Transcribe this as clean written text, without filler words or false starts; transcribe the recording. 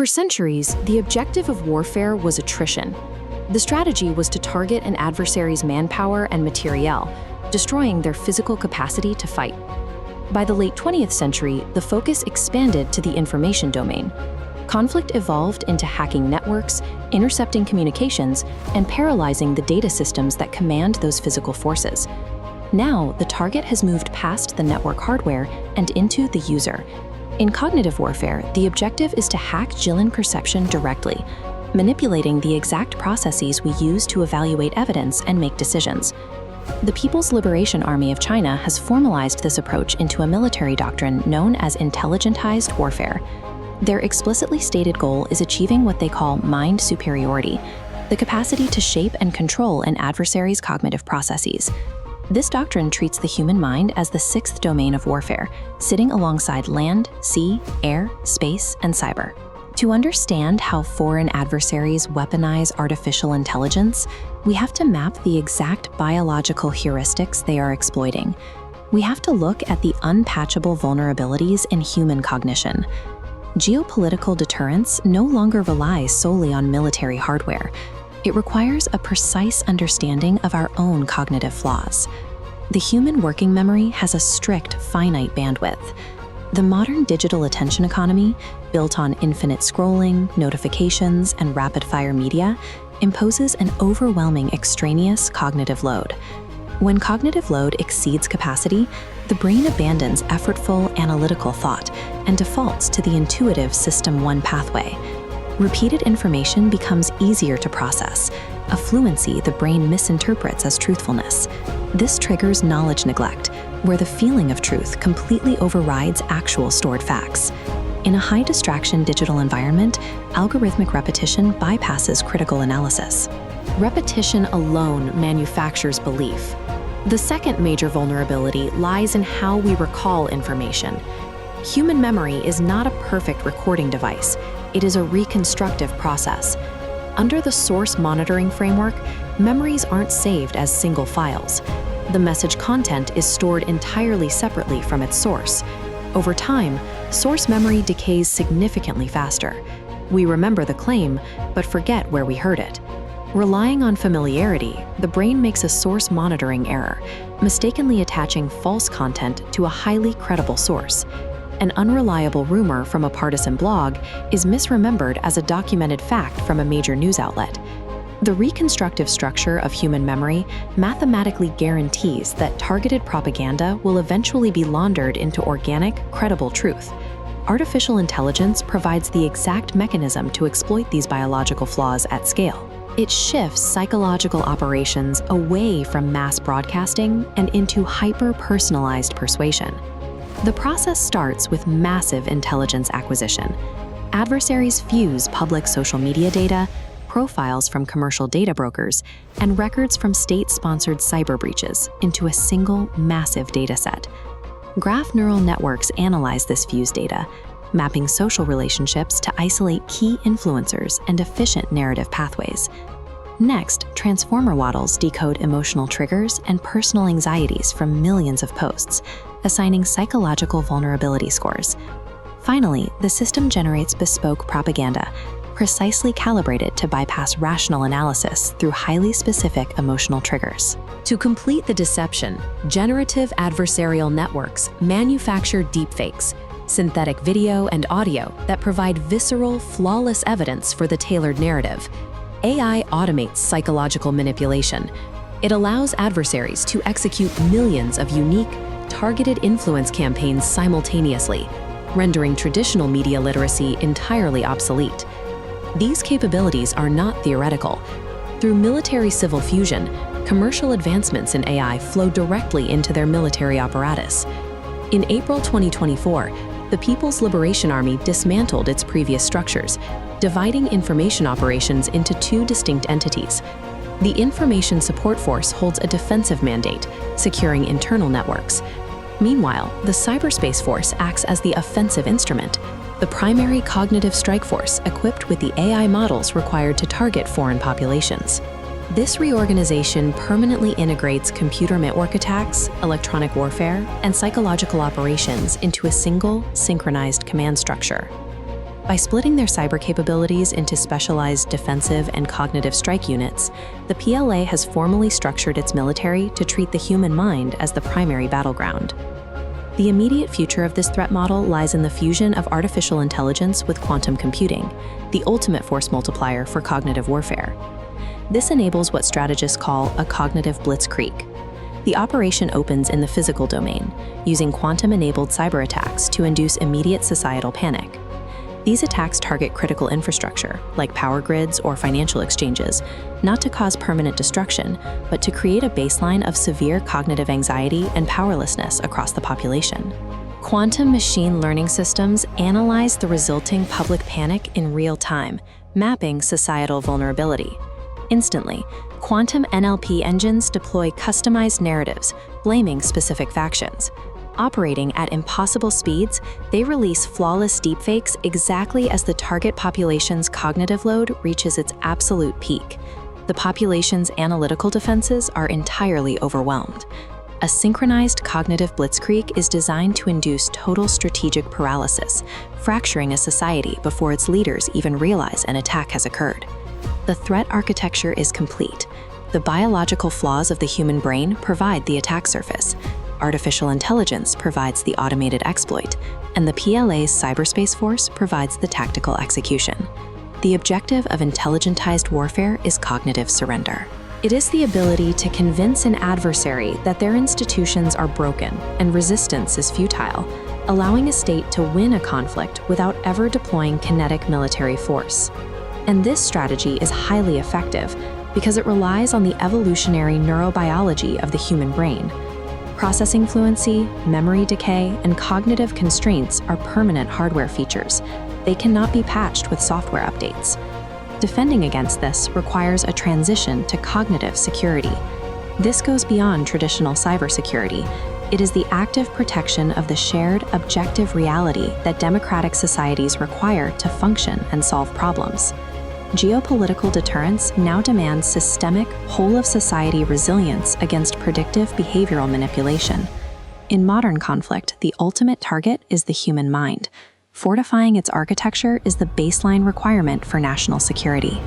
centuries, the objective of warfare was attrition. The strategy was to target an adversary's manpower and materiel, destroying their physical capacity to fight. By the late 20th century, the focus expanded to the information domain. Conflict evolved into hacking networks, intercepting communications, and paralyzing the data systems that command those physical forces. Now, the target has moved past the network hardware and into the user. In cognitive warfare, the objective is to hack Gillen perception directly, manipulating the exact processes we use to evaluate evidence and make decisions. The People's Liberation Army of China has formalized this approach into a military doctrine known as intelligentized warfare. Their explicitly stated goal is achieving what they call mind superiority, the capacity to shape and control an adversary's cognitive processes. This doctrine treats the human mind as the sixth domain of warfare, sitting alongside land, sea, air, space, and cyber. To understand how foreign adversaries weaponize artificial intelligence, we have to map the exact biological heuristics they are exploiting. We have to look at the unpatchable vulnerabilities in human cognition. Geopolitical deterrence no longer relies solely on military hardware. It requires a precise understanding of our own cognitive flaws. The human working memory has a strict, finite bandwidth. The modern digital attention economy, built on infinite scrolling, notifications, and rapid-fire media, imposes an overwhelming extraneous cognitive load. When cognitive load exceeds capacity, the brain abandons effortful analytical thought and defaults to the intuitive System 1 pathway. Repeated information becomes easier to process, a fluency the brain misinterprets as truthfulness. This triggers knowledge neglect, where the feeling of truth completely overrides actual stored facts. In a high-distraction digital environment, algorithmic repetition bypasses critical analysis. Repetition alone manufactures belief. The second major vulnerability lies in how we recall information. Human memory is not a perfect recording device. It is a reconstructive process. Under the source monitoring framework, memories aren't saved as single files. The message content is stored entirely separately from its source. Over time, source memory decays significantly faster. We remember the claim, but forget where we heard it. Relying on familiarity, the brain makes a source monitoring error, mistakenly attaching false content to a highly credible source. An unreliable rumor from a partisan blog is misremembered as a documented fact from a major news outlet. The reconstructive structure of human memory mathematically guarantees that targeted propaganda will eventually be laundered into organic, credible truth. Artificial intelligence provides the exact mechanism to exploit these biological flaws at scale. It shifts psychological operations away from mass broadcasting and into hyper-personalized persuasion. The process starts with massive intelligence acquisition. Adversaries fuse public social media data, profiles from commercial data brokers, and records from state-sponsored cyber breaches into a single, massive dataset. Graph neural networks analyze this fused data, mapping social relationships to isolate key influencers and efficient narrative pathways. Next, transformer waddles decode emotional triggers and personal anxieties from millions of posts, assigning psychological vulnerability scores. Finally, the system generates bespoke propaganda, precisely calibrated to bypass rational analysis through highly specific emotional triggers. To complete the deception, generative adversarial networks manufacture deepfakes, synthetic video and audio that provide visceral, flawless evidence for the tailored narrative. AI automates psychological manipulation. It allows adversaries to execute millions of unique, targeted influence campaigns simultaneously, rendering traditional media literacy entirely obsolete. These capabilities are not theoretical. Through military-civil fusion, commercial advancements in AI flow directly into their military apparatus. In April 2024, the People's Liberation Army dismantled its previous structures, dividing information operations into two distinct entities. The Information Support Force holds a defensive mandate, securing internal networks. Meanwhile, the Cyberspace Force acts as the offensive instrument, the primary cognitive strike force equipped with the AI models required to target foreign populations. This reorganization permanently integrates computer network attacks, electronic warfare, and psychological operations into a single, synchronized command structure. By splitting their cyber capabilities into specialized defensive and cognitive strike units, the PLA has formally structured its military to treat the human mind as the primary battleground. The immediate future of this threat model lies in the fusion of artificial intelligence with quantum computing, the ultimate force multiplier for cognitive warfare. This enables what strategists call a cognitive blitzkrieg. The operation opens in the physical domain, using quantum-enabled cyber attacks to induce immediate societal panic. These attacks target critical infrastructure, like power grids or financial exchanges, not to cause permanent destruction, but to create a baseline of severe cognitive anxiety and powerlessness across the population. Quantum machine learning systems analyze the resulting public panic in real time, mapping societal vulnerability. Instantly, quantum NLP engines deploy customized narratives, blaming specific factions. Operating at impossible speeds, they release flawless deepfakes exactly as the target population's cognitive load reaches its absolute peak. The population's analytical defenses are entirely overwhelmed. A synchronized cognitive blitzkrieg is designed to induce total strategic paralysis, fracturing a society before its leaders even realize an attack has occurred. The threat architecture is complete. The biological flaws of the human brain provide the attack surface. Artificial intelligence provides the automated exploit, and the PLA's cyberspace force provides the tactical execution. The objective of intelligentized warfare is cognitive surrender. It is the ability to convince an adversary that their institutions are broken and resistance is futile, allowing a state to win a conflict without ever deploying kinetic military force. And this strategy is highly effective because it relies on the evolutionary neurobiology of the human brain. Processing fluency, memory decay, and cognitive constraints are permanent hardware features. They cannot be patched with software updates. Defending against this requires a transition to cognitive security. This goes beyond traditional cybersecurity. It is the active protection of the shared, objective reality that democratic societies require to function and solve problems. Geopolitical deterrence now demands systemic, whole-of-society resilience against predictive behavioral manipulation. In modern conflict, the ultimate target is the human mind. Fortifying its architecture is the baseline requirement for national security.